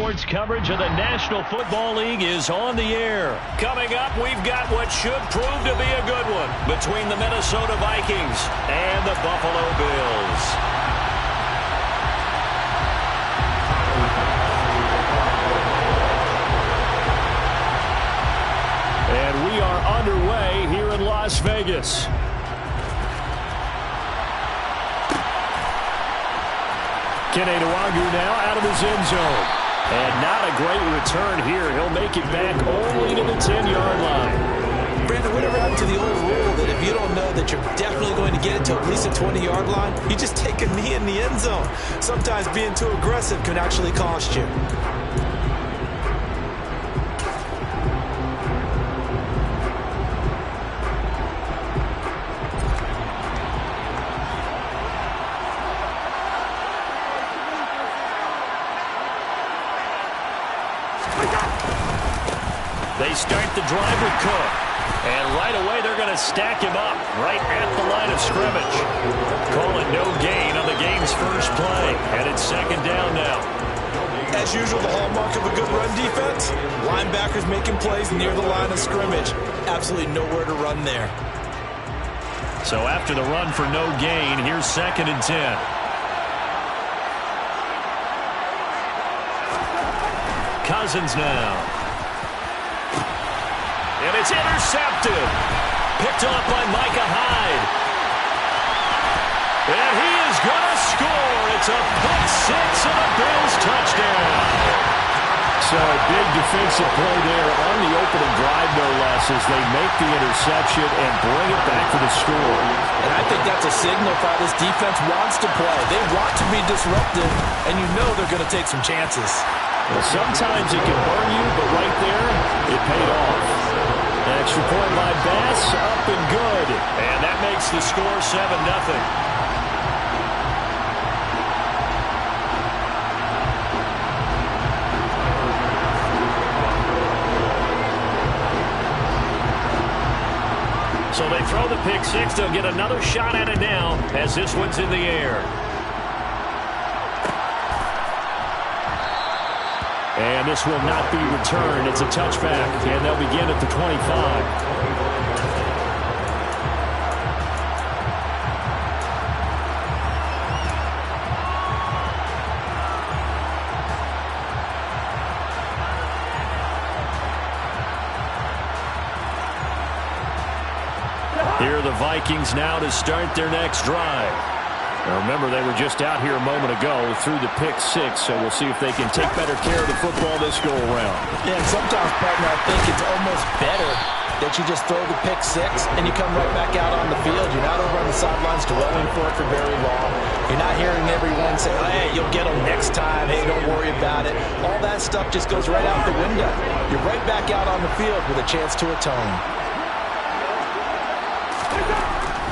sports coverage of the National Football League is on the air. Coming up, we've got what should prove to be a good one between the Minnesota Vikings and the Buffalo Bills. And we are underway here in Las Vegas. Kenny Nwangu now out of his end zone. And not a great return here. He'll make it back only to the 10-yard line. Brandon, whatever happened to the old rule that if you don't know that you're definitely going to get it to at least a 20-yard line, you just take a knee in the end zone. Sometimes being too aggressive can actually cost you. They start the drive with Cook. And right away, they're going to stack him up right at the line of scrimmage. Calling no gain on the game's first play. And it's second down now. As usual, the hallmark of a good run defense, linebackers making plays near the line of scrimmage. Absolutely nowhere to run there. So after the run for no gain, here's second and 10. Cousins now. And it's intercepted. Picked off by Micah Hyde. And he is going to score. It's a pick six and a Bills touchdown. So a big defensive play there on the opening drive, no less, as they make the interception and bring it back for the score. And I think that's a signal for how this defense wants to play. They want to be disruptive, and you know they're going to take some chances. Well, sometimes it can burn you, but right there, it paid off. Extra point by Bass, up and good. And that makes the score 7-0. So they throw the pick six. They'll get another shot at it now as this one's in the air. And this will not be returned. It's a touchback, and they'll begin at the 25. Here are the Vikings now to start their next drive. Now remember, they were just out here a moment ago through the pick six, so we'll see if they can take better care of the football this go-around. Yeah, and sometimes, partner, I think it's almost better that you just throw the pick six and you come right back out on the field. You're not over on the sidelines dwelling for it for very long. You're not hearing everyone say, hey, you'll get them next time. Hey, don't worry about it. All that stuff just goes right out the window. You're right back out on the field with a chance to atone.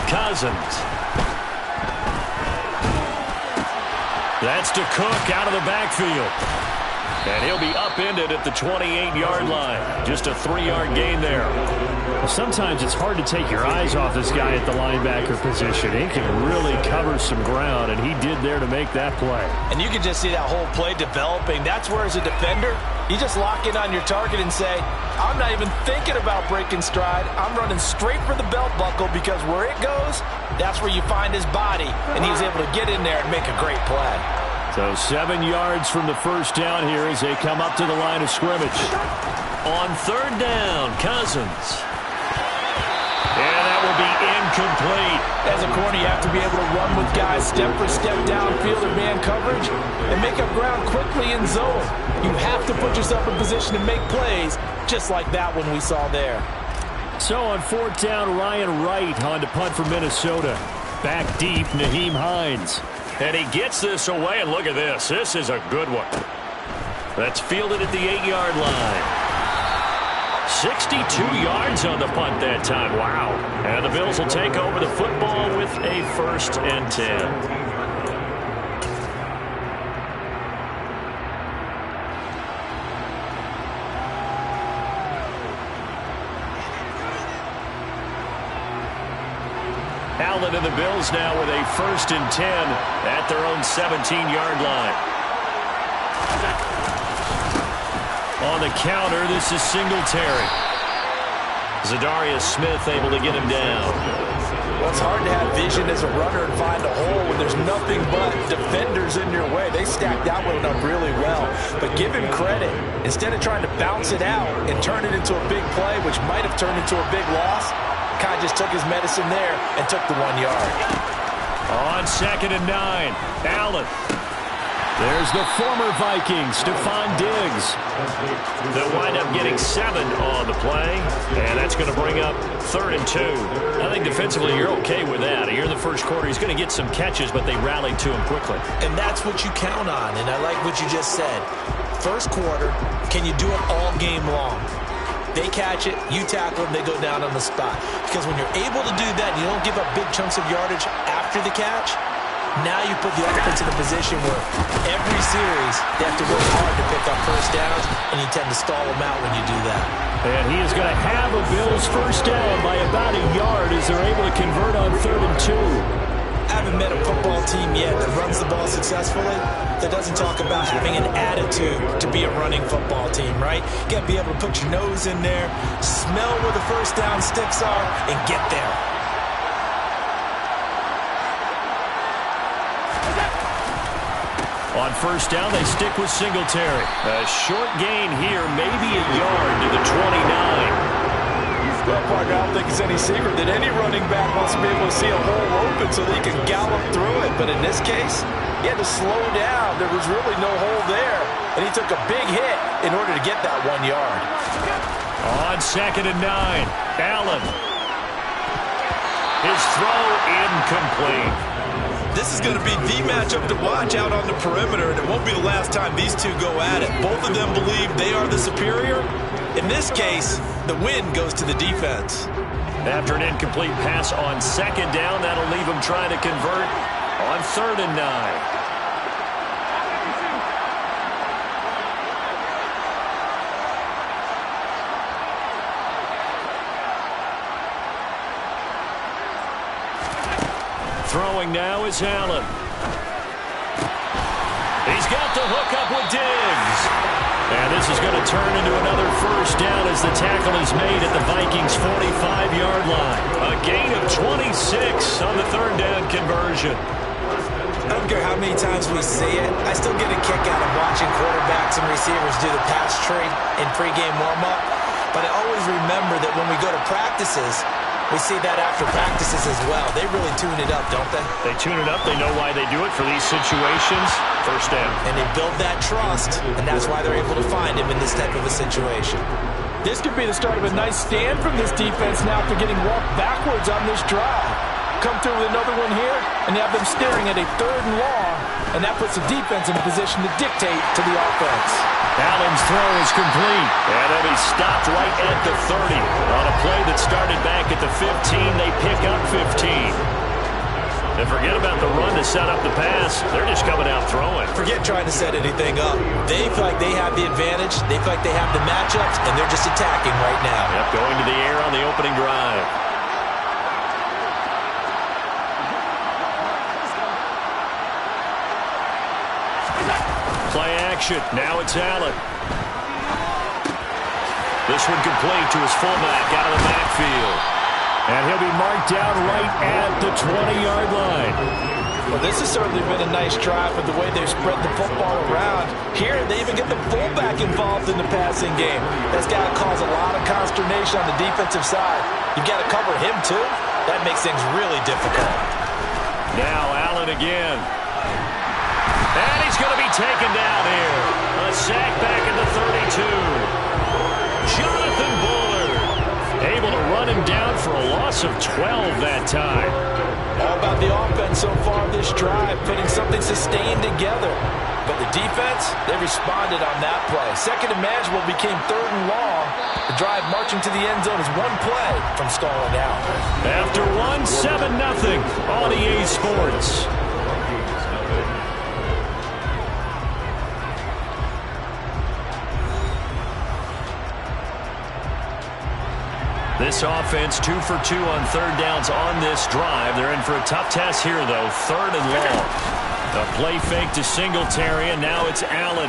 Cousins. That's to Cook out of the backfield. And he'll be upended at the 28-yard line. Just a 3-yard gain there. Sometimes it's hard to take your eyes off this guy at the linebacker position. He can really cover some ground, and he did there to make that play. And you can just see that whole play developing. That's where, as a defender, you just lock in on your target and say, I'm not even thinking about breaking stride. I'm running straight for the belt buckle, because where it goes, that's where you find his body. And he's able to get in there and make a great play. So 7 yards from the first down here as they come up to the line of scrimmage. On third down, Cousins. And that will be incomplete. As a corner, you have to be able to run with guys step for step downfield or man coverage and make up ground quickly in zone. You have to put yourself in position to make plays, just like that one we saw there. So on fourth down, Ryan Wright on to punt for Minnesota. Back deep, Nyheim Hines. And he gets this away, and look at this. This is a good one. That's fielded at the 8-yard line. 62 yards on the punt that time. Wow. And the Bills will take over the football with a 1st and 10. Allen and the Bills now with a 1st and 10 at their own 17-yard line. On the counter, this is Singletary. Zadarius Smith able to get him down. Well, it's hard to have vision as a runner and find a hole when there's nothing but defenders in your way. They stacked that one up really well. But give him credit. Instead of trying to bounce it out and turn it into a big play, which might have turned into a big loss, Kai just took his medicine there and took the 1 yard. On 2nd and 9, Allen. There's the former Viking, Stephon Diggs. They'll wind up getting 7 on the play, and that's going to bring up 3rd and 2. I think defensively you're okay with that. Here in the first quarter, he's going to get some catches, but they rallied to him quickly. And that's what you count on, and I like what you just said. First quarter, can you do it all game long? They catch it, you tackle them, they go down on the spot. Because when you're able to do that, and you don't give up big chunks of yardage after the catch, now you put the offense in a position where every series they have to work hard to pick up first downs, and you tend to stall them out when you do that. And he is going to have a Bills first down by about a yard as they're able to convert on 3rd and 2. I haven't met a football team yet that runs the ball successfully that doesn't talk about having an attitude to be a running football team, right? You got to be able to put your nose in there, smell where the first down sticks are, and get there. On first down, they stick with Singletary. A short gain here, maybe a yard to the 29. Well, partner, I don't think it's any secret that any running back wants to be able to see a hole open so that he can gallop through it. But in this case, he had to slow down. There was really no hole there. And he took a big hit in order to get that 1 yard. On 2nd and 9, Allen. His throw incomplete. This is going to be the matchup to watch out on the perimeter, and it won't be the last time these two go at it. Both of them believe they are the superior. In this case, the win goes to the defense. After an incomplete pass on 2nd down, that'll leave him trying to convert on 3rd and 9. Throwing now is Allen. He's got the hook up with Diggs. And this is going to turn into another first down as the tackle is made at the Vikings' 45-yard line. A gain of 26 on the 3rd down conversion. I don't care how many times we see it. I still get a kick out of watching quarterbacks and receivers do the pass tree in pregame warm-up. But I always remember that when we go to practices, we see that after practices as well. They really tune it up, don't they? They tune it up. They know why they do it for these situations. First down. And they build that trust, and that's why they're able to find him in this type of a situation. This could be the start of a nice stand from this defense now after getting walked backwards on this drive. Come through with another one here, and you have them staring at a 3rd and long, and that puts the defense in a position to dictate to the offense. Allen's throw is complete, and he'll be stopped right at the 30. On a play that started back at the 15, they pick up 15. And forget about the run to set up the pass. They're just coming out throwing. Forget trying to set anything up. They feel like they have the advantage. They feel like they have the matchups, and they're just attacking right now. Yep, going to the air on the opening drive. Play action. Now it's Allen. This one complete to his fullback out of the backfield. And he'll be marked down right at the 20-yard line. Well, this has certainly been a nice drive with the way they've spread the football around. Here, they even get the fullback involved in the passing game. That's got to cause a lot of consternation on the defensive side. You've got to cover him, too. That makes things really difficult. Now Allen again. And he's going to be taken down here. A sack back at the 32. Jonathan Bullard able to run him down for a loss of 12 that time. All about the offense so far this drive, putting something sustained together. But the defense, they responded on that play. Second and manageable became 3rd and long. The drive marching to the end zone is one play from stalling out. After 7-0 on EA Sports. This offense 2 for 2 on 3rd downs on this drive. They're in for a tough test here, though. 3rd and long. A play fake to Singletary, and now it's Allen.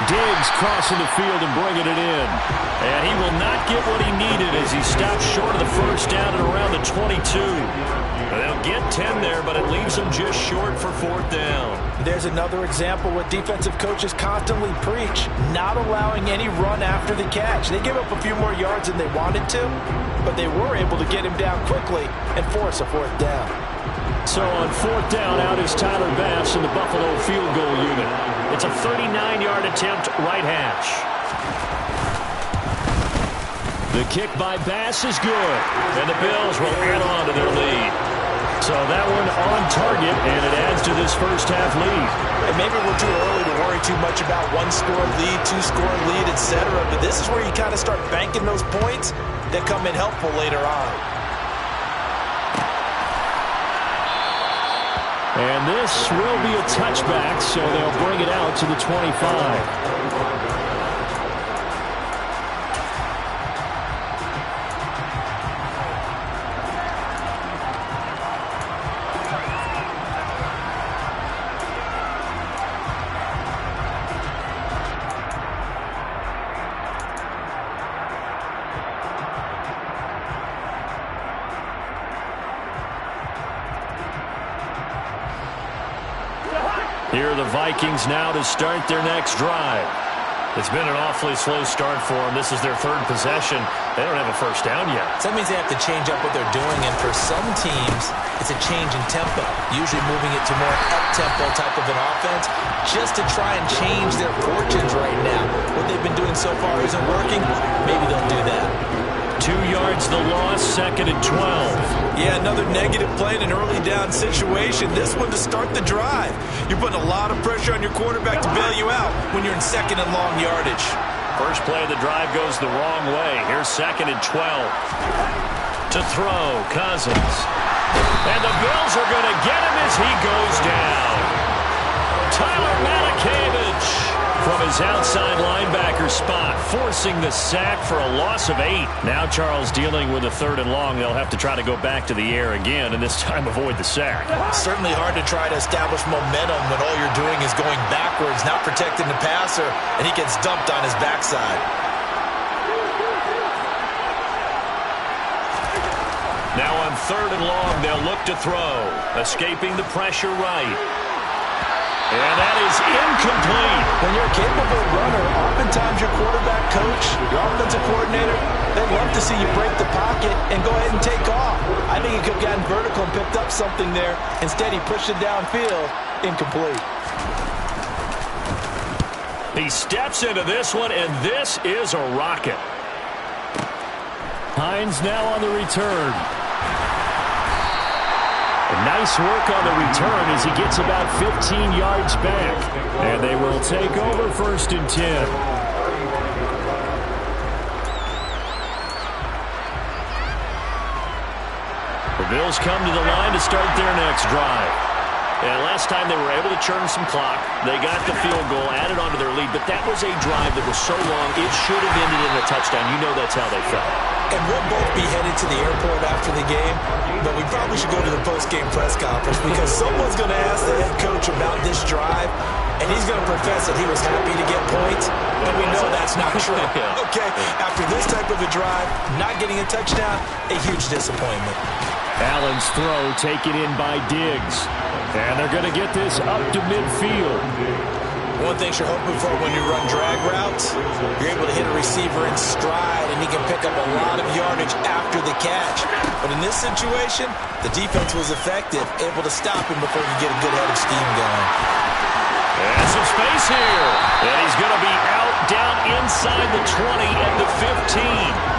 Diggs crossing the field and bringing it in. And he will not get what he needed as he stops short of the first down at around the 22. They'll get 10 there, but it leaves them just short for fourth down. There's another example what defensive coaches constantly preach, not allowing any run after the catch. They gave up a few more yards than they wanted to, but they were able to get him down quickly and force a fourth down. So on fourth down, out is Tyler Bass in the Buffalo field goal unit. It's a 39-yard attempt, right hash. The kick by Bass is good, and the Bills will add on to their lead. So that one on target, and it adds to this first-half lead. And maybe we're too early to worry too much about one-score lead, two-score lead, etc., but this is where you kind of start banking those points that come in helpful later on. And this will be a touchback, so they'll bring it out to the 25. Here are the Vikings now to start their next drive. It's been an awfully slow start for them. This is their third possession. They don't have a first down yet. So that means they have to change up what they're doing, and for some teams, it's a change in tempo, usually moving it to more up-tempo type of an offense, just to try and change their fortunes right now. What they've been doing so far isn't working. Maybe they'll do that. 2 yards the loss, second and 12. Yeah, another negative play in an early down situation. This one to start the drive. You're putting a lot of pressure on your quarterback to bail you out when you're in second and long yardage. First play of the drive goes the wrong way. Here's second and 12. To throw, Cousins. And the Bills are going to get him as he goes down. Tyler Matakevich from his outside linebacker spot, forcing the sack for a loss of 8. Now Charles dealing with a third and long. They'll have to try to go back to the air again, and this time avoid the sack. Certainly hard to try to establish momentum when all you're doing is going backwards, not protecting the passer, and he gets dumped on his backside. Now on third and long, they'll look to throw. Escaping the pressure right. And that is incomplete. When you're a capable runner, oftentimes your quarterback coach, your offensive coordinator, they'd love to see you break the pocket and go ahead and take off. I think he could have gotten vertical and picked up something there. Instead, he pushed it downfield. Incomplete. He steps into this one, and this is a rocket. Hines now on the return. Nice work on the return as he gets about 15 yards back. And they will take over first and 10. The Bills come to the line to start their next drive. And last time they were able to churn some clock. They got the field goal, added onto their lead. But that was a drive that was so long, it should have ended in a touchdown. You know that's how they felt. And we'll both be headed to the airport after the game, but we probably should go to the post-game press conference because someone's going to ask the head coach about this drive, and he's going to profess that he was happy to get points, and we know that's not true. Okay, after this type of a drive, not getting a touchdown, a huge disappointment. Allen's throw taken in by Diggs, and they're going to get this up to midfield. One thing you're hoping for when you run drag routes, you're able to hit a receiver in stride, and he can pick up a lot of yardage after the catch. But in this situation, the defense was effective, able to stop him before you get a good head of steam going. And some space here. And he's going to be out down inside the 20 and the 15.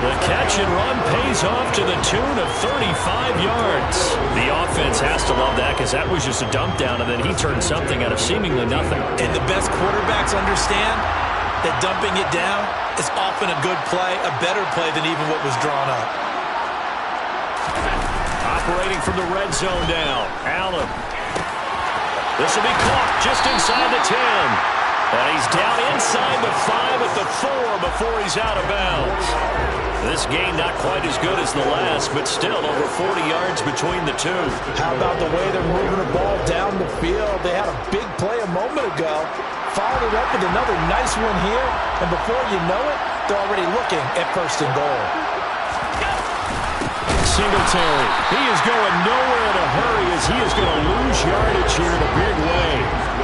The catch and run pays off to the tune of 35 yards. The offense has to love that because that was just a dump down, and then he turned something out of seemingly nothing. And the best quarterbacks understand that dumping it down is often a good play, a better play than even what was drawn up. Operating from the red zone down, Allen. This will be caught just inside the 10. And he's down inside the 5 at the 4 before he's out of bounds. This game not quite as good as the last, but still over 40 yards between the two. How about the way they're moving the ball down the field? They had a big play a moment ago. followed it up with another nice one here, and before you know it, they're already looking at first and goal. Singletary. He is going nowhere in a hurry as he is going to lose yardage here in a big way.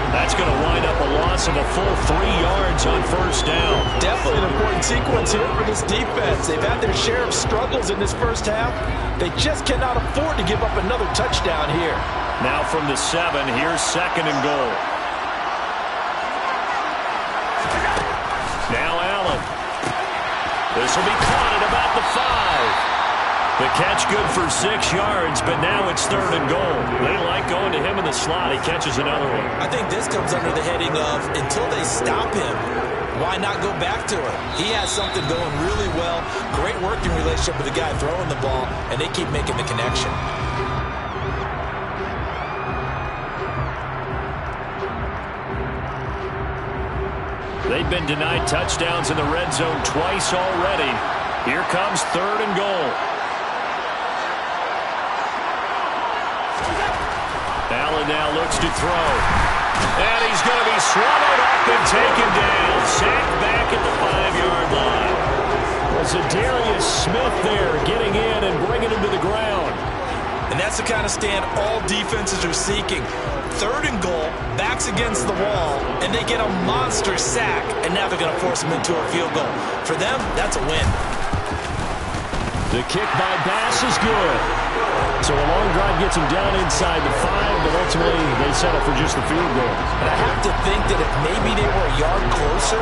That's going to wind up a loss of a full 3 yards on first down. Definitely an important sequence here for this defense. They've had their share of struggles in this first half. They just cannot afford to give up another touchdown here. Now from the 7, here's second and goal. Now Allen. This will be caught at about the 5. The catch good for 6 yards, but now it's third and goal. They like going to him in the slot. He catches another one. I think this comes under the heading of until they stop him, why not go back to him? He has something going really well. Great working relationship with the guy throwing the ball, and they keep making the connection. They've been denied touchdowns in the red zone twice already. Here comes third and goal. Allen now looks to throw. And he's going to be swallowed up and taken down. Sacked back at the 5-yard line. Was Darius Smith there getting in and bringing him to the ground. And that's the kind of stand all defenses are seeking. Third and goal, backs against the wall, and they get a monster sack, and now they're going to force him into a field goal. For them, that's a win. The kick by Bass is good. So a long drive gets him down inside the 5, but ultimately they settle for just the field goal. And I have to think that if maybe they were a yard closer,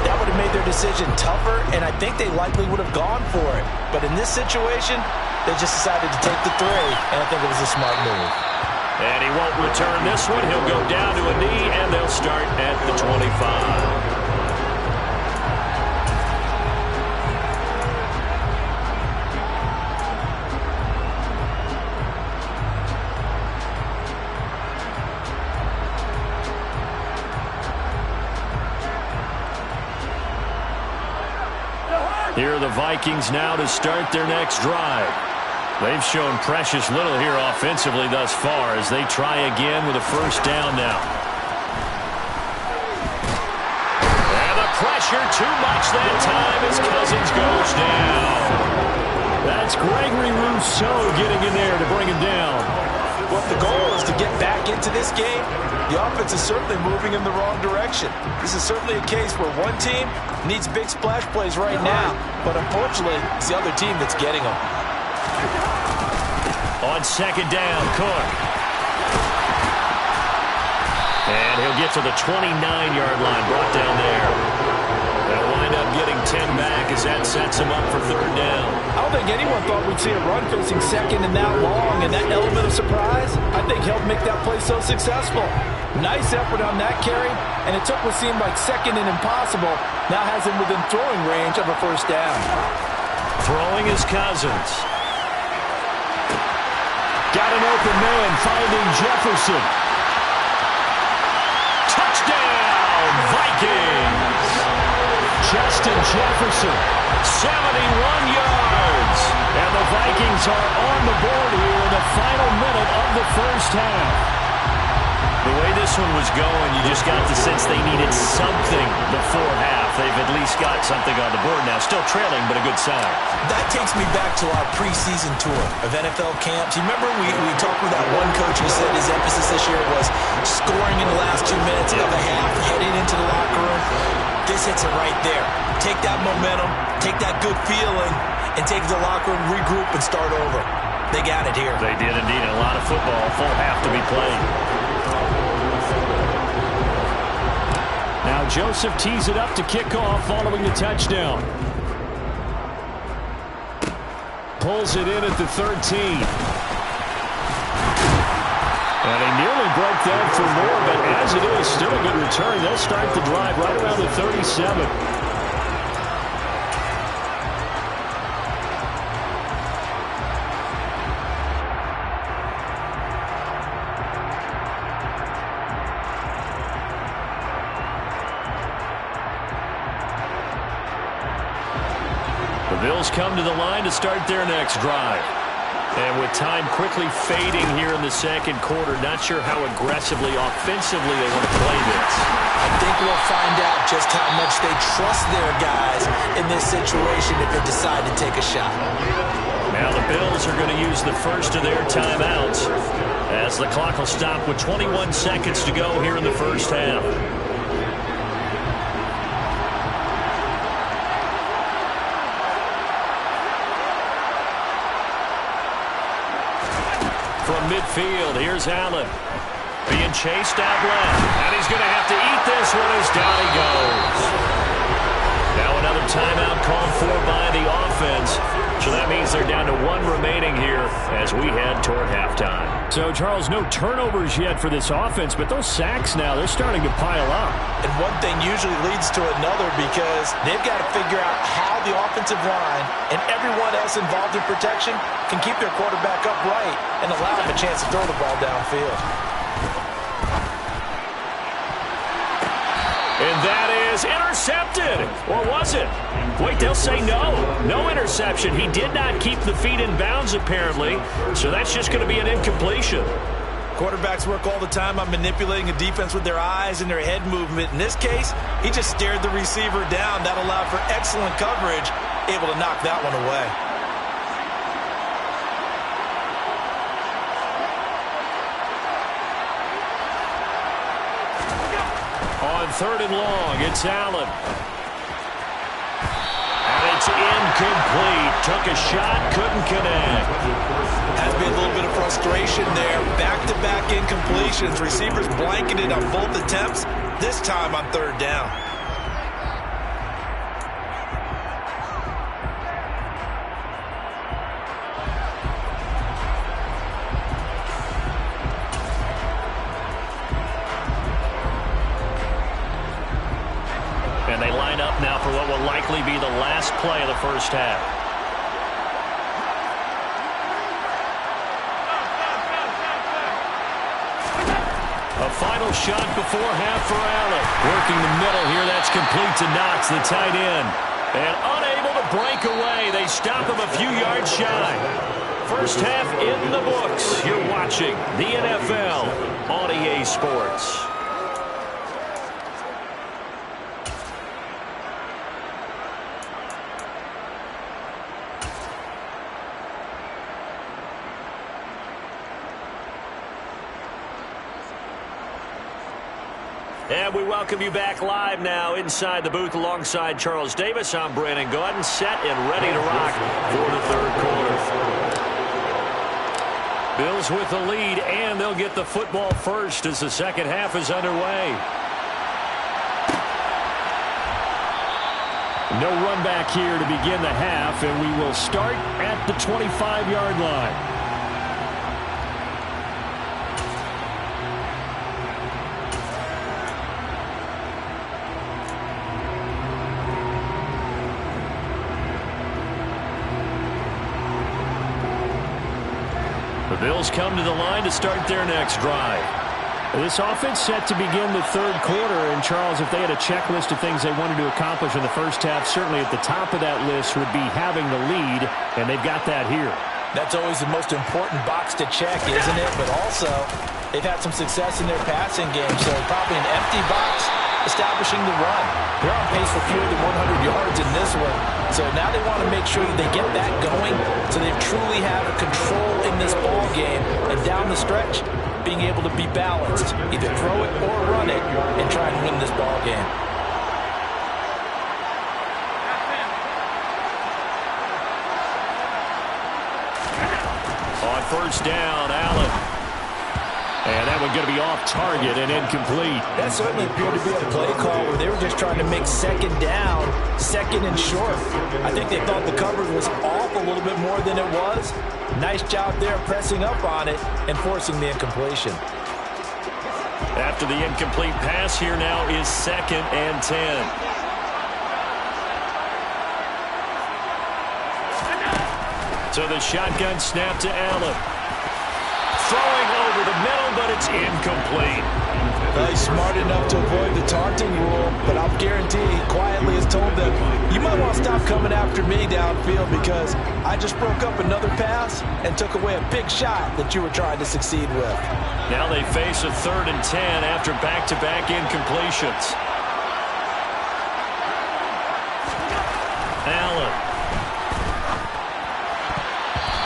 that would have made their decision tougher, and I think they likely would have gone for it. But in this situation, they just decided to take the 3, and I think it was a smart move. And he won't return this one. He'll go down to a knee, and they'll start at the 25. Here are the Vikings now to start their next drive. They've shown precious little here offensively thus far as they try again with a first down now. And the pressure too much that time as Cousins goes down. That's Gregory Rousseau getting in there to bring him down. Well, if the goal is to get back into this game, the offense is certainly moving in the wrong direction. This is certainly a case where one team needs big splash plays right now, but unfortunately, it's the other team that's getting them. On second down, Cook. And he'll get to the 29-yard line, brought down there. They'll wind up getting 10 back as that sets him up for third down. I don't think anyone thought we'd see a run facing second and that long, and that element of surprise, I think, helped make that play so successful. Nice effort on that carry, and it took what seemed like second and impossible, now has him within throwing range of a first down. Throwing is Cousins. Got an open man, finding Jefferson. Touchdown, Vikings! Justin Jefferson, 71 yards. And the Vikings are on the board here in the final minute of the first half. The way this one was going, you just got the sense they needed something before half. They've at least got something on the board now. Still trailing, but a good sign. That takes me back to our preseason tour of NFL camps. You remember we talked with that one coach who said his emphasis this year was scoring in the last 2 minutes of the half, heading into the locker room. This hits it right there. Take that momentum, take that good feeling, and take it to the locker room, regroup, and start over. They got it here. They did indeed. A lot of football, full half to be played. Now Joseph tees it up to kick off following the touchdown. Pulls it in at the 13. And he nearly broke that for more, but as it is, still a good return. They'll start the drive right around the 37. The Bills come to the line to start their next drive. And with time quickly fading here in the second quarter, not sure how aggressively, offensively they want to play this. I think we'll find out just how much they trust their guys in this situation if they decide to take a shot. Now the Bills are going to use the first of their timeouts as the clock will stop with 21 seconds to go here in the first half. From midfield, here's Allen. Being chased out left. And he's going to have to eat this one as down he goes. Now another timeout called for by the offense. So that means they're down to one remaining here as we head toward halftime. So, Charles, no turnovers yet for this offense, but those sacks now, they're starting to pile up. And one thing usually leads to another because they've got to figure out how the offensive line and everyone else involved in protection can keep their quarterback upright and allow him a chance to throw the ball downfield. And that is intercepted. Or was it? Wait, they'll say no. No interception. He did not keep the feet in bounds, apparently. So that's just going to be an incompletion. Quarterbacks work all the time on manipulating a defense with their eyes and their head movement. In this case, he just stared the receiver down. That allowed for excellent coverage, able to knock that one away. On 3rd and long, it's Allen. And it's incomplete. Took a shot, couldn't connect. Has been a little bit of frustration there. Back-to-back incompletions. Receivers blanketed on both attempts, this time on 3rd down. And they line up now for what will likely be the last play of the first half. A final shot before half for Allen. Working the middle here, that's complete to Knox, the tight end. And unable to break away, they stop him a few yards shy. First half in the books. You're watching the NFL on EA Sports. And we welcome you back live now inside the booth alongside Charles Davis. I'm Brandon Gaudin, set and ready to rock for the 3rd quarter. Bills with the lead, and they'll get the football first as the second half is underway. No run back here to begin the half, and we will start at the 25-yard line. The Bills come to the line to start their next drive. This offense set to begin the 3rd quarter, and Charles, if they had a checklist of things they wanted to accomplish in the first half, certainly at the top of that list would be having the lead, and they've got that here. That's always the most important box to check, isn't it? But also, they've had some success in their passing game, so probably an empty box establishing the run. They're on pace for fewer than 100 yards in this one, so now they want to make sure that they get that going so they truly have control in this ball game, and down the stretch, being able to be balanced, either throw it or run it, and try and win this ball game. On 1st down, Allen. And that one going to be off target and incomplete. That certainly appeared to be a play call where they were just trying to make 2nd down, 2nd and short. I think they thought the coverage was off a little bit more than it was. Nice job there pressing up on it and forcing the incompletion. After the incomplete pass, here now is 2nd and 10. So the shotgun snap to Allen. Throwing over the middle, but it's incomplete. Well, he's smart enough to avoid the taunting rule, but I'll guarantee he quietly has told them, you might want to stop coming after me downfield because I just broke up another pass and took away a big shot that you were trying to succeed with. Now they face a 3rd and 10 after back-to-back incompletions. Allen.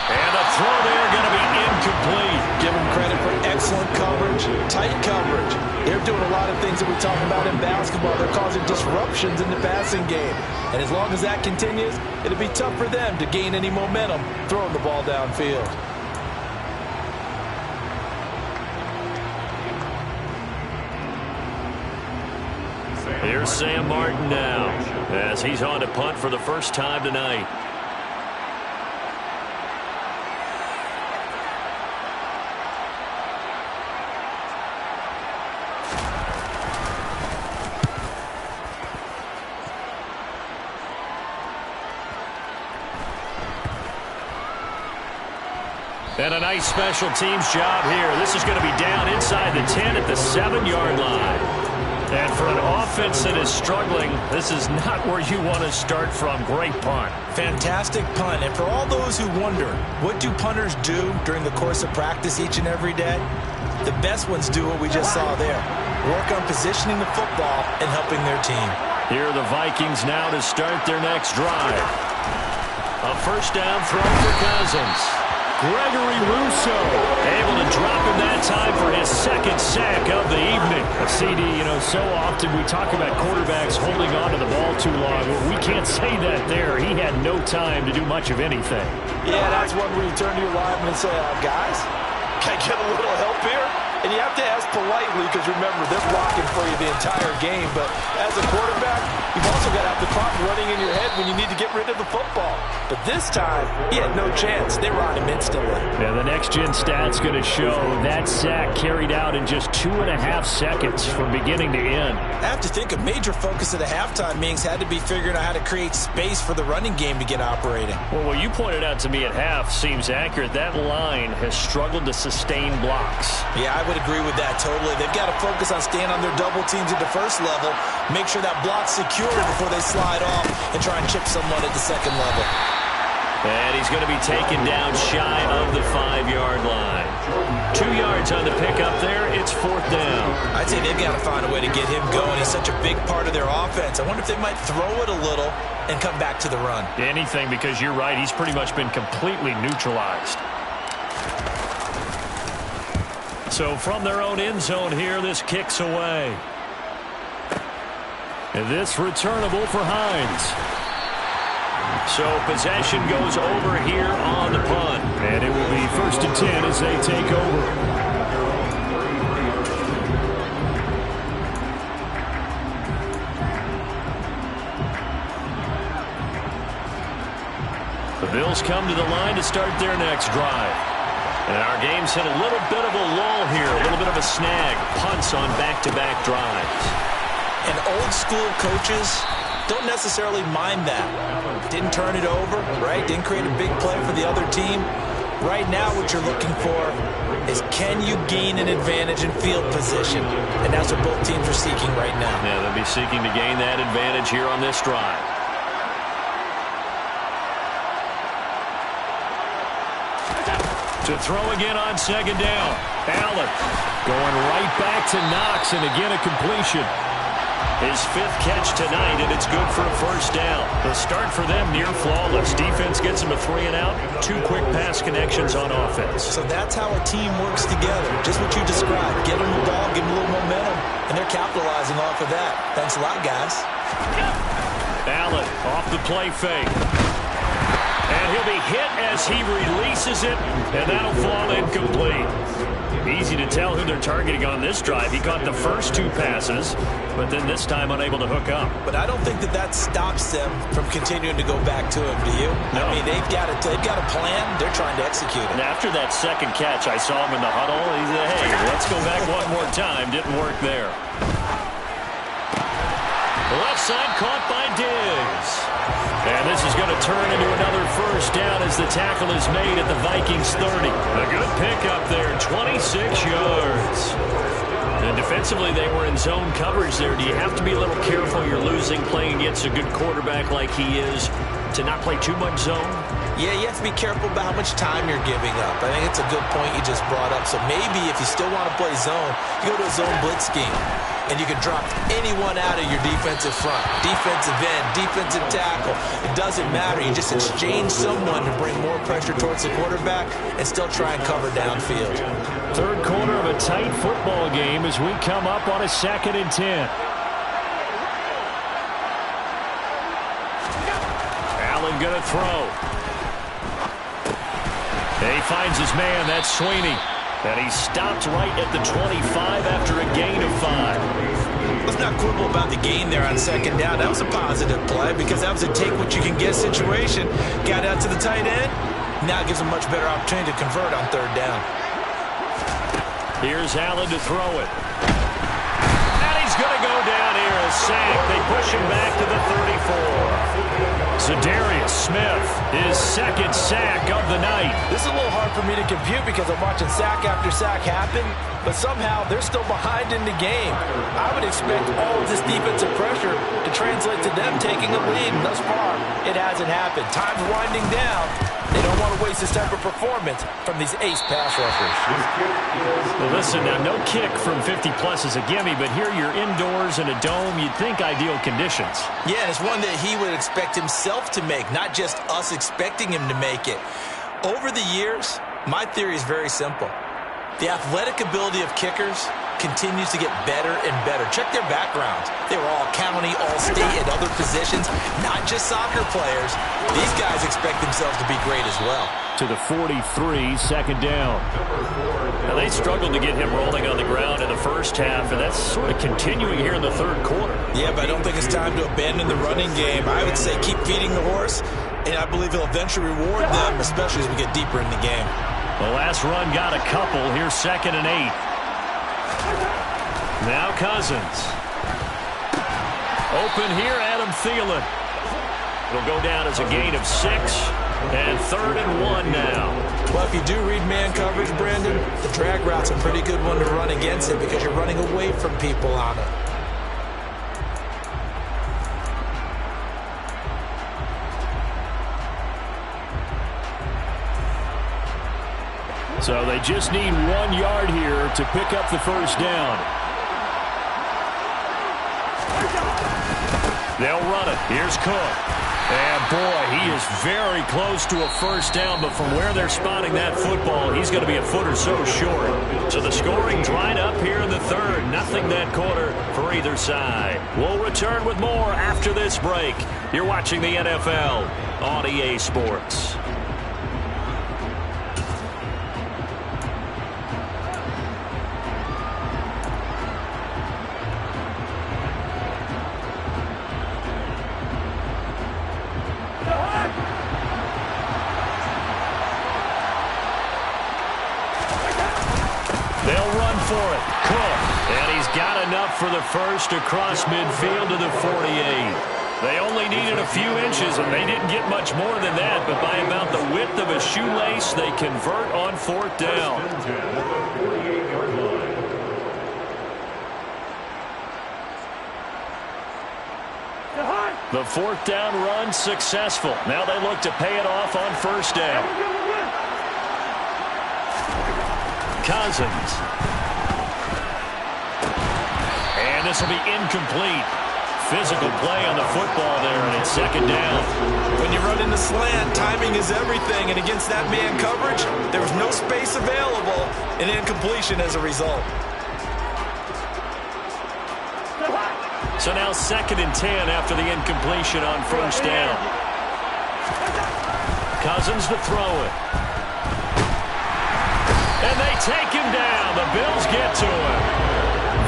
And a throw there going to be incomplete. Give them credit for excellent coverage, tight coverage. They're doing a lot of things that we talk about in basketball. They're causing disruptions in the passing game. And as long as that continues, it'll be tough for them to gain any momentum throwing the ball downfield. Here's Sam Martin now as he's on to punt for the first time tonight. And a nice special teams job here. This is going to be down inside the 10 at the 7-yard line. And for an offense that is struggling, this is not where you want to start from. Great punt. Fantastic punt. And for all those who wonder, what do punters do during the course of practice each and every day? The best ones do what we just saw there. Work on positioning the football and helping their team. Here are the Vikings now to start their next drive. A first down throw for Cousins. Gregory Rousseau Able to drop him that time for his 2nd sack of the evening. A CD, you know, so often we talk about quarterbacks holding on to the ball too long. Well, we can't say that there. He had no time to do much of anything. Yeah, that's one where you turn to your lineman and say, guys, can I get a little help here? And you have to ask politely because, remember, they're blocking for you the entire game. But as a quarterback, you've also got to have the clock running in your head when you need to get rid of the football. But this time, he had no chance. They were on him instantly. Yeah, the next-gen stat's going to show that sack carried out in just 2.5 seconds from beginning to end. I have to think a major focus of the halftime meetings had to be figuring out how to create space for the running game to get operating. Well, what you pointed out to me at half seems accurate. That line has struggled to sustain blocks. Yeah, I would agree with that totally. They've got to focus on staying on their double teams at the first level, make sure that block's secure before they slide off and try and chip someone at the second level. And he's going to be taken down shy of the 5-yard line. 2 yards on the pickup there. It's 4th down. I'd say they've got to find a way to get him going. He's such a big part of their offense. I wonder if they might throw it a little and come back to the run. Anything, because you're right. He's pretty much been completely neutralized. So from their own end zone here, this kicks away. And this returnable for Hines. So possession goes over here on the punt. And it will be 1st and 10 as they take over. The Bills come to the line to start their next drive. And our game's hit a little bit of a lull here, a little bit of a snag. Punts on back-to-back drives. And old-school coaches don't necessarily mind that. Didn't turn it over, right? Didn't create a big play for the other team. Right now what you're looking for is, can you gain an advantage in field position? And that's what both teams are seeking right now. Yeah, they'll be seeking to gain that advantage here on this drive. To throw again on 2nd down. Allen going right back to Knox, and again a completion. His 5th catch tonight, and it's good for a 1st down. The start for them near flawless. Defense gets them a 3 and out. 2 quick pass connections on offense. So that's how a team works together. Just what you described. Get them the ball, give them a little momentum, and they're capitalizing off of that. Thanks a lot, guys. Allen off the play fake. And he'll be hit as he releases it, and that'll fall incomplete. Easy to tell who they're targeting on this drive. He caught the first 2 passes, but then this time unable to hook up. But I don't think that stops them from continuing to go back to him, do you? No. I mean, they've got a plan. They're trying to execute it. And after that 2nd catch, I saw him in the huddle. He said, hey, let's go back one more time. Didn't work there. Left side caught by Diggs. And this is going to turn into another 1st down as as the tackle is made at the Vikings 30. A good pickup there, 26 yards. And defensively, they were in zone coverage there. Do you have to be a little careful you're losing playing against a good quarterback like he is to not play too much zone? Yeah, you have to be careful about how much time you're giving up. I think it's a good point you just brought up. So maybe if you still want to play zone, you go to a zone blitz scheme. And you can drop anyone out of your defensive front, defensive end, defensive tackle. It doesn't matter. You just exchange someone to bring more pressure towards the quarterback and still try and cover downfield. Third quarter of a tight football game as we come up on a 2nd and 10. Allen going to throw. And he finds his man. That's Sweeney. And he stopped right at the 25 after a gain of 5. Let's not quibble about the gain there on 2nd down. That was a positive play because that was a take-what-you-can-get situation. Got out to the tight end. Now it gives him a much better opportunity to convert on 3rd down. Here's Allen to throw it. And he's going to go down here. A sack. They push him back to the 34. Za'Darius Smith, his 2nd sack of the night. This is a little hard for me to compute because I'm watching sack after sack happen, but somehow they're still behind in the game. I would expect all of this defensive pressure to translate to them taking a lead, and thus far, it hasn't happened. Time's winding down. They don't want to waste this type of performance from these ace pass rushers. Well, listen, now no kick from 50-plus is a gimme, but here you're indoors in a dome. You'd think ideal conditions. Yeah, and it's one that he would expect himself to make, not just us expecting him to make it. Over the years, my theory is very simple. The athletic ability of kickers continues to get better and better. Check their backgrounds. They were all county, all state, at other positions, not just soccer players. These guys expect themselves to be great as well. To the 43, 2nd down. Now, they struggled to get him rolling on the ground in the first half, and that's sort of continuing here in the 3rd quarter. Yeah, but I don't think it's time to abandon the running game. I would say keep feeding the horse, and I believe he'll eventually reward them, especially as we get deeper in the game. The last run got a couple. Here's 2nd and 8. Now Cousins. Open here, Adam Thielen. It'll go down as a gain of 6. And 3rd and 1 now. Well, if you do read man coverage, Brandon, the drag route's a pretty good one to run against it because you're running away from people on it. So they just need 1 yard here to pick up the 1st down. They'll run it. Here's Cook. And, boy, he is very close to a 1st down, but from where they're spotting that football, he's going to be a foot or so short. So the scoring's right up here in the 3rd. Nothing that quarter for either side. We'll return with more after this break. You're watching the NFL on EA Sports. For it. Cook. And he's got enough for the 1st across midfield to the 48. They only needed a few inches, and they didn't get much more than that, but by about the width of a shoelace, they convert on 4th down. The 4th down run successful. Now they look to pay it off on 1st down. Cousins. And this will be incomplete. Physical play on the football there, and it's 2nd down. When you run in the slant, timing is everything, and against that man coverage, there was no space available, and incompletion as a result. So now 2nd and 10 after the incompletion on 1st down. Cousins to throw it. And they take him down. The Bills get to him.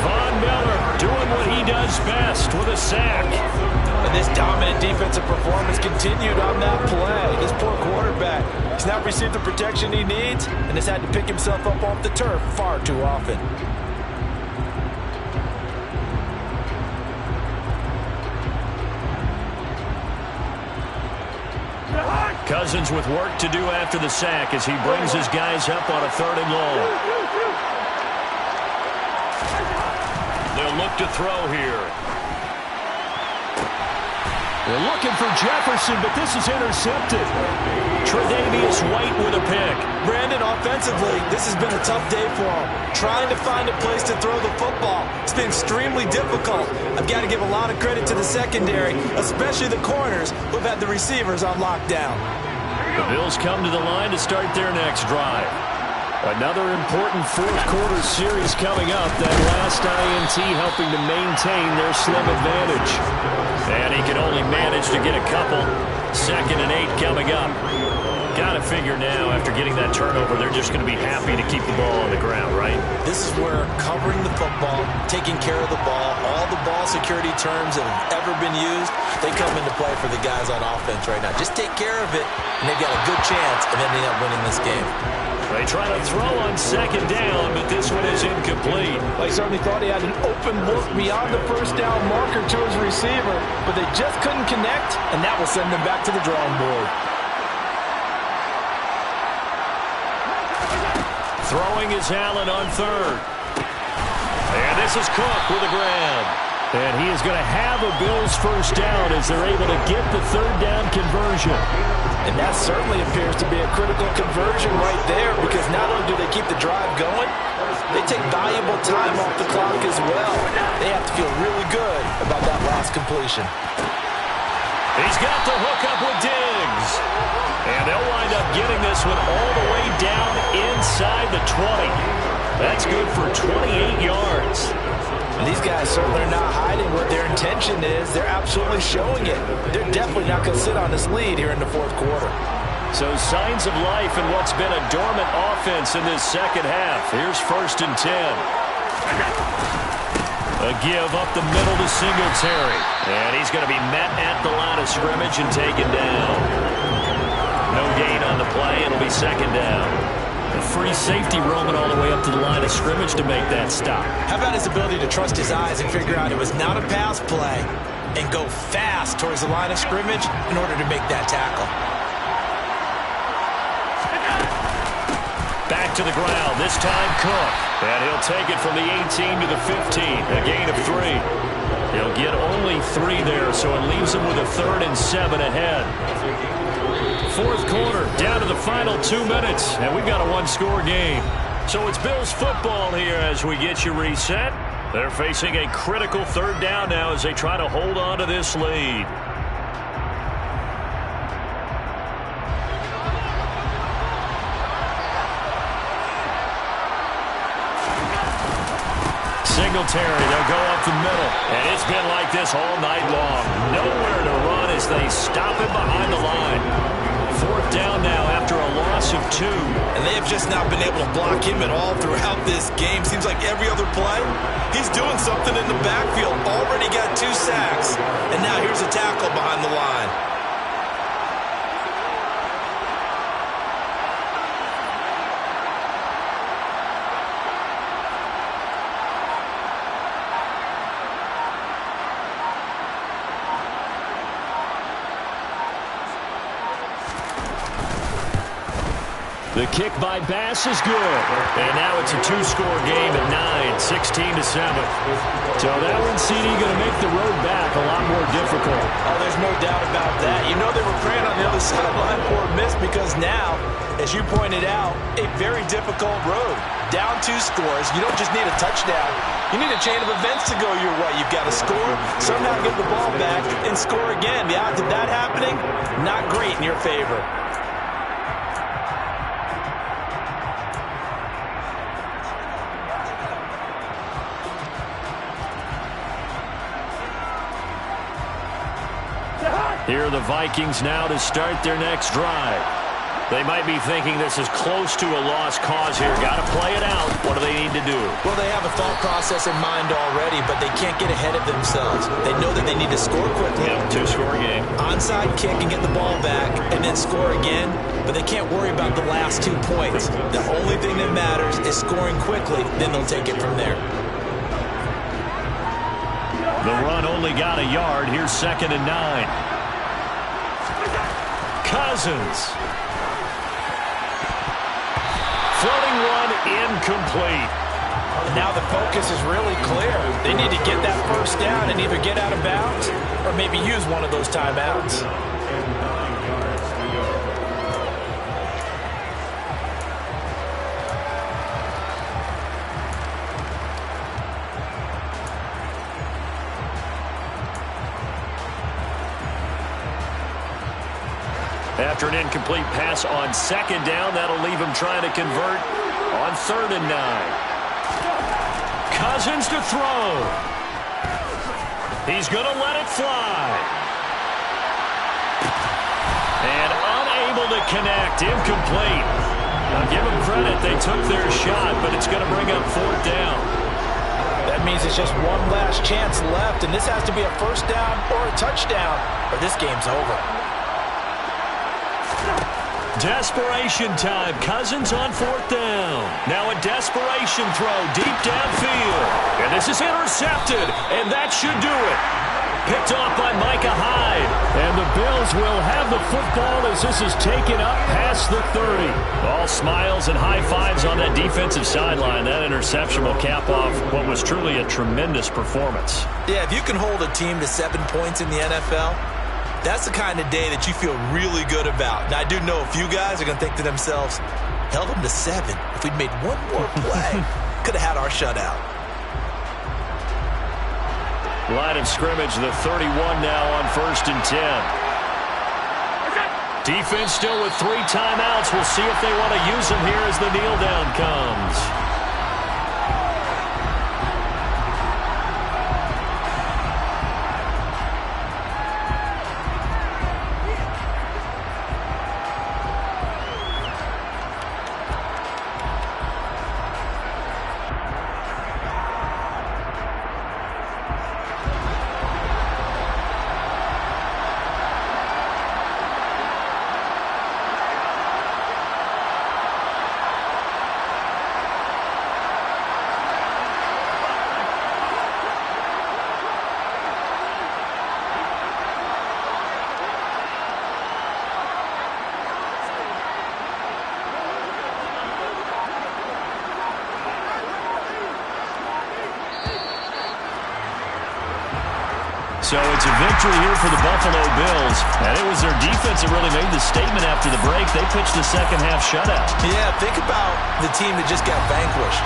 Von Miller doing what he does best with a sack. And this dominant defensive performance continued on that play. This poor quarterback, he's not received the protection he needs and has had to pick himself up off the turf far too often. Cousins with work to do after the sack as he brings his guys up on a 3rd and long. They'll look to throw here. They're looking for Jefferson, but this is intercepted. Tre'Davious White with a pick. Brandon, offensively, this has been a tough day for him. Trying to find a place to throw the football. It's been extremely difficult. I've got to give a lot of credit to the secondary, especially the corners who've had the receivers on lockdown. The Bills come to the line to start their next drive. Another important 4th quarter series coming up. That last INT helping to maintain their slim advantage. And he can only manage to get a couple. 2nd and 8 coming up. Got to figure now, after getting that turnover, they're just going to be happy to keep the ball on the ground, right? This is where covering the football, taking care of the ball, all the ball security terms that have ever been used, they come into play for the guys on offense right now. Just take care of it, and they've got a good chance of ending up winning this game. They try to throw on 2nd down, but this one is incomplete. They certainly thought he had an open look beyond the 1st down marker to his receiver, but they just couldn't connect, and that will send them back to the drawing board. Throwing is Allen on 3rd. And this is Cook with a grab. And he is going to have a Bills 1st down as they're able to get the 3rd down conversion. And that certainly appears to be a critical conversion right there, because not only do they keep the drive going, they take valuable time off the clock as well. They have to feel really good about that last completion. He's got the hook up with Diggs. And they'll wind up getting this one all the way down inside the 20. That's good for 28 yards. And these guys certainly are not hiding what their intention is. They're absolutely showing it. They're definitely not going to sit on this lead here in the 4th quarter. So signs of life in what's been a dormant offense in this 2nd half. Here's 1st and 10. A give up the middle to Singletary. And he's going to be met at the line of scrimmage and taken down. No gain on the play. It'll be 2nd down. A free safety roaming all the way up to the line of scrimmage to make that stop. How about his ability to trust his eyes and figure out it was not a pass play and go fast towards the line of scrimmage in order to make that tackle. Back to the ground, this time Cook. And he'll take it from the 18 to the 15, a gain of 3. He'll get only 3 there, so it leaves him with a 3rd and 7 ahead. 4th quarter, down to the final 2 minutes, and we've got a 1-score game. So it's Bills football here as we get you reset. They're facing a critical 3rd down now as they try to hold on to this lead. Singletary, they'll go up the middle. And it's been like this all night long. Nowhere to run as they stop him behind the line. 4th down now after a loss of 2. And they have just not been able to block him at all throughout this game. Seems like every other play, he's doing something in the backfield. Already got 2 sacks. And now here's a tackle behind the line. The kick by Bass is good. And now it's a 2-score game at 9, 16-7. So that one, CD, going to make the road back a lot more difficult. Oh, there's no doubt about that. You know they were praying on the other sideline for a miss because now, as you pointed out, a very difficult road. Down 2 scores. You don't just need a touchdown. You need a chain of events to go your way. You've got to score, somehow get the ball back, and score again. The odds of that happening, not great in your favor. Here are the Vikings now to start their next drive. They might be thinking this is close to a lost cause here. Got to play it out. What do they need to do? Well, they have a thought process in mind already, but they can't get ahead of themselves. They know that they need to score quickly. Yep, 2-score game. Onside kick and get the ball back and then score again, but they can't worry about the last 2 points. The only thing that matters is scoring quickly, then they'll take it from there. The run only got a yard. Here's 2nd and 9. Cousins. Floating one, incomplete. And now the focus is really clear. They need to get that first down and either get out of bounds or maybe use one of those timeouts. After an incomplete pass on second down, that'll leave him trying to convert on 3rd and 9. Cousins to throw. He's going to let it fly. And unable to connect. Incomplete. Now give them credit. They took their shot, but it's going to bring up 4th down. That means it's just one last chance left, and this has to be a first down or a touchdown, or this game's over. Desperation time. Cousins on 4th down. Now a desperation throw deep downfield. And this is intercepted. And that should do it. Picked off by Micah Hyde. And the Bills will have the football as this is taken up past the 30. All smiles and high fives on that defensive sideline. That interception will cap off what was truly a tremendous performance. Yeah, if you can hold a team to 7 points in the NFL, that's the kind of day that you feel really good about. And I do know a few guys are going to think to themselves, held them to 7. If we'd made one more play, could have had our shutout. Line of scrimmage, the 31 now on 1st and 10. Defense still with 3 timeouts. We'll see if they want to use them here as the kneel down comes. So it's a victory here for the Buffalo Bills. And it was their defense that really made the statement after the break. They pitched the second half shutout. Yeah, think about the team that just got vanquished.